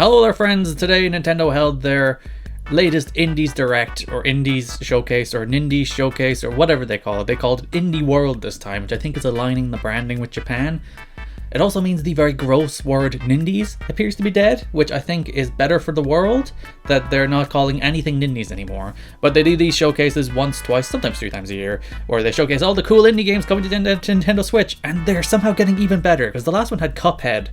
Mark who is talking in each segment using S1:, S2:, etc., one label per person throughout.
S1: Hello there friends, today Nintendo held their latest Indies Direct, or Indies Showcase, or Nindies Showcase, or whatever they call it. They called it Indie World this time, which I think is aligning the branding with Japan. It also means the very gross word Nindies appears to be dead, which I think is better for the world, that they're not calling anything Nindies anymore. But they do these showcases once, twice, sometimes 3 times a year, where they showcase all the cool indie games coming to Nintendo Switch, and they're somehow getting even better, because the last one had Cuphead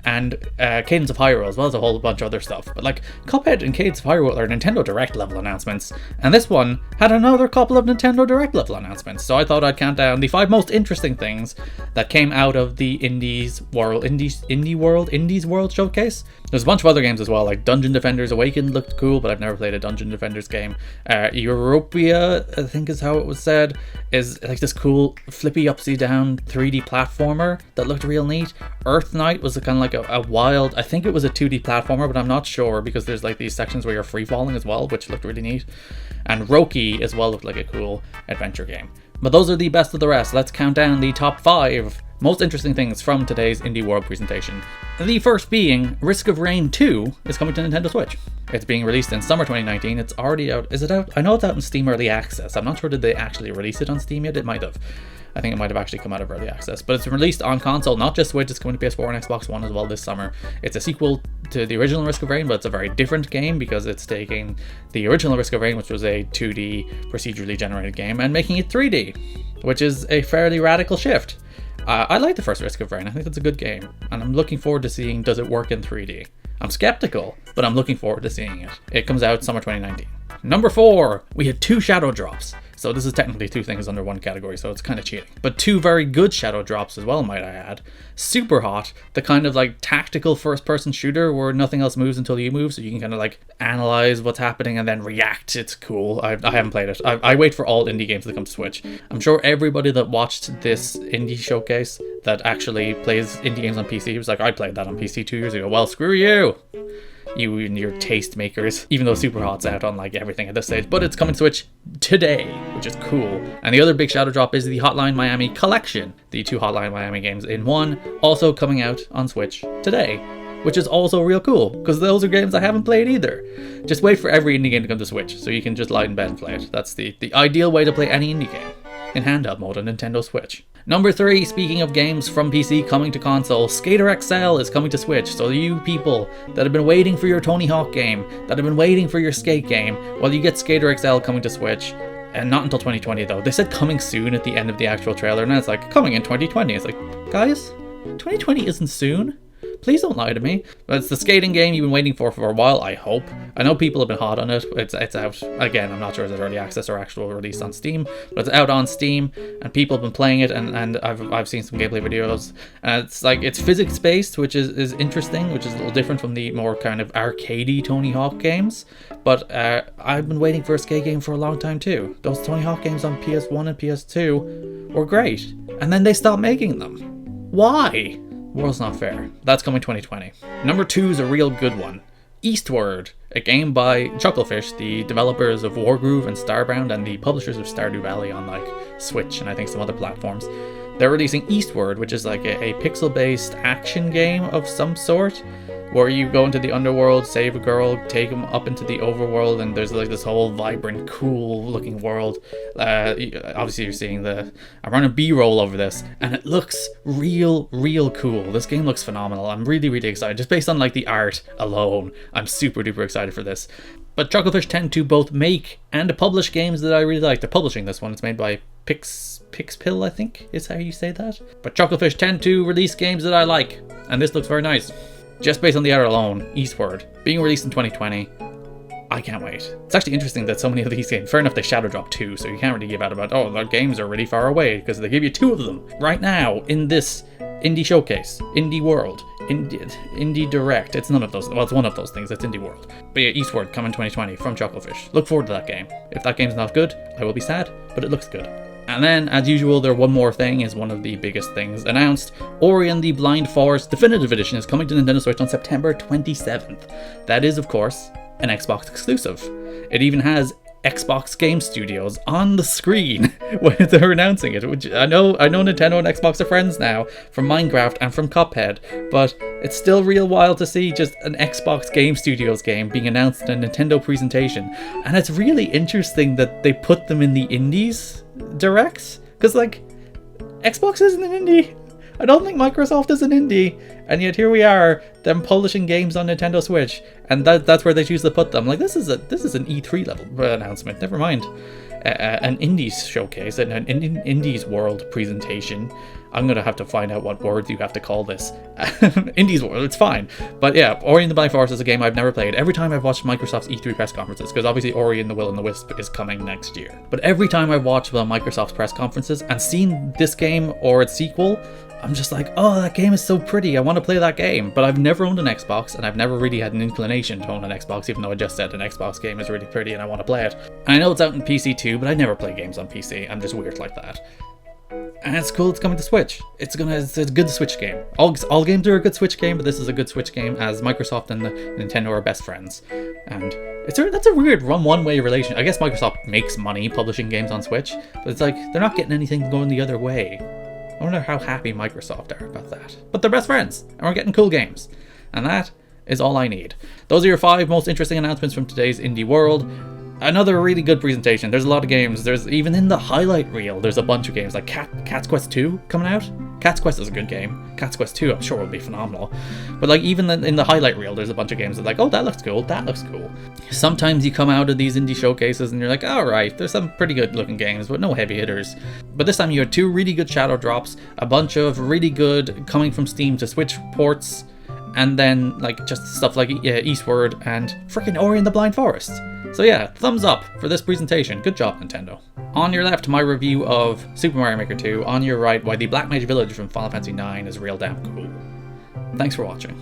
S1: and Cadence of Hyrule, as well as a whole bunch of other stuff. But like, Cuphead and Cadence of Hyrule are Nintendo Direct level announcements, and this one had another couple of Nintendo Direct level announcements. So I thought I'd count down the 5 most interesting things that came out of the Indies World Showcase. There's a bunch of other games as well, like Dungeon Defenders Awakened looked cool, but I've never played a Dungeon Defenders game. Europia, I think is how it was said, is like this cool flippy upside down 3D platformer that looked real neat. Earth Knight was kind of like a wild, I think it was a 2D platformer, but I'm not sure because there's like these sections where you're free falling as well, which looked really neat. And Roki as well looked like a cool adventure game. But those are the best of the rest. Let's count down the top 5 most interesting things from today's Indie World presentation. The first being Risk of Rain 2 is coming to Nintendo Switch. It's being released in summer 2019. It's already out. Is it out? I know it's out in Steam Early Access. I'm not sure did they actually release it on Steam yet. It might have. I think it might have actually come out of Early Access. But it's released on console, not just Switch. It's coming to PS4 and Xbox One as well this summer. It's a sequel to the original Risk of Rain, but it's a very different game because it's taking the original Risk of Rain, which was a 2D procedurally generated game, and making it 3D, which is a fairly radical shift. I like the first Risk of Rain. I think it's a good game, and I'm looking forward to seeing does it work in 3D. I'm skeptical, but I'm looking forward to seeing it. It comes out summer 2019. Number 4, we had 2 shadow drops. So this is technically 2 things under one category, so it's kind of cheating. But 2 very good shadow drops as well, might I add. Superhot, the kind of like tactical first-person shooter where nothing else moves until you move, so you can kind of like analyze what's happening and then react. It's cool. I haven't played it. I wait for all indie games to come to Switch. I'm sure everybody that watched this indie showcase that actually plays indie games on PC was like, I played that on PC 2 years ago. Well, screw you! You and your taste makers, even though Superhot's out on like everything at this stage, but it's coming to Switch today, which is cool. And the other big shadow drop is the Hotline Miami collection, the 2 Hotline Miami games in one, also coming out on Switch today, which is also real cool because those are games I haven't played either. Just wait for every indie game to come to Switch so you can just lie in bed and play it. That's the ideal way to play any indie game, in handheld mode on Nintendo Switch. Number 3, speaking of games from PC coming to console, Skater XL is coming to Switch. So you people that have been waiting for your Tony Hawk game, that have been waiting for your skate game, well, you get Skater XL coming to Switch. And not until 2020 though. They said coming soon at the end of the actual trailer, and it's like, coming in 2020. It's like, guys, 2020 isn't soon. Please don't lie to me. But it's the skating game you've been waiting for a while, I hope. I know people have been hot on it. It's out. Again, I'm not sure if it's early access or actual release on Steam, but it's out on Steam, and people have been playing it, and I've seen some gameplay videos. And it's like, it's physics-based, which is interesting, which is a little different from the more kind of arcadey Tony Hawk games. But I've been waiting for a skate game for a long time too. Those Tony Hawk games on PS1 and PS2 were great, and then they stopped making them. Why? World's not fair. That's coming 2020. Number 2 is a real good one. Eastward, a game by Chucklefish, the developers of Wargroove and Starbound and the publishers of Stardew Valley on like Switch and I think some other platforms. They're releasing Eastward, which is like a pixel-based action game of some sort, where you go into the underworld, save a girl, take them up into the overworld, and there's like this whole vibrant, cool-looking world. Obviously, you're seeing I'm running B-roll over this, and it looks real cool. This game looks phenomenal. I'm really excited. Just based on like the art alone, I'm super duper excited for this. But Chucklefish tend to both make and publish games that I really like. They're publishing this one. It's made by Pixpill, I think is how you say that. But Chucklefish tend to release games that I like, and this looks very nice. Just based on the art alone, Eastward, being released in 2020, I can't wait. It's actually interesting that so many of these games, fair enough, they shadow drop 2, so you can't really give out about, oh, their games are really far away, because they give you 2 of them right now in this Indie Showcase, Indie World, Indie Direct. It's none of those. Well, it's one of those things. It's Indie World. But yeah, Eastward coming 2020 from Chucklefish. Look forward to that game. If that game's not good, I will be sad, but it looks good. And then, as usual, their one more thing is one of the biggest things announced. Ori and the Blind Forest Definitive Edition is coming to Nintendo Switch on September 27th. That is, of course, an Xbox exclusive. It even has Xbox Game Studios on the screen when they're announcing it. Which I know Nintendo and Xbox are friends now from Minecraft and from Cuphead, but it's still real wild to see just an Xbox Game Studios game being announced in a Nintendo presentation. And it's really interesting that they put them in the Indies Directs, because like Xbox isn't an indie. I don't think Microsoft is an indie, and yet here we are, them publishing games on Nintendo Switch, and that's where they choose to put them. Like this is an E3 level announcement. Never mind an Indies showcase and an Indies World presentation. I'm gonna have to find out what words you have to call this. Indies World, it's fine. But yeah, Ori and the Blind Forest is a game I've never played. Every time I've watched Microsoft's E3 press conferences, because obviously Ori and the Will and the Wisp is coming next year. But every time I've watched Microsoft's press conferences and seen this game or its sequel, I'm just like, oh, that game is so pretty, I want to play that game. But I've never owned an Xbox, and I've never really had an inclination to own an Xbox, even though I just said an Xbox game is really pretty and I want to play it. And I know it's out on PC too, but I never play games on PC. I'm just weird like that. And it's cool it's coming to Switch. It's a good Switch game. All games are a good Switch game, but this is a good Switch game, as Microsoft and Nintendo are best friends. And that's a weird one-way relation. I guess Microsoft makes money publishing games on Switch, but it's like they're not getting anything going the other way. I wonder how happy Microsoft are about that. But they're best friends, and we're getting cool games. And that is all I need. Those are your 5 most interesting announcements from today's indie world. Another really good presentation. There's a lot of games. There's even in the highlight reel, there's a bunch of games like Cat's Quest 2 coming out. Cat's Quest is a good game. Cat's Quest 2 I'm sure will be phenomenal. But like even in the highlight reel, there's a bunch of games that like, oh, that looks cool, that looks cool. Sometimes you come out of these indie showcases and you're like, all right, there's some pretty good looking games, but no heavy hitters. But this time you had 2 really good shadow drops, a bunch of really good coming from Steam to Switch ports, and then like just stuff like Eastward and freaking Ori and the Blind Forest. So yeah, thumbs up for this presentation. Good job, Nintendo. On your left, my review of Super Mario Maker 2. On your right, why the Black Mage Village from Final Fantasy IX is real damn cool. Thanks for watching.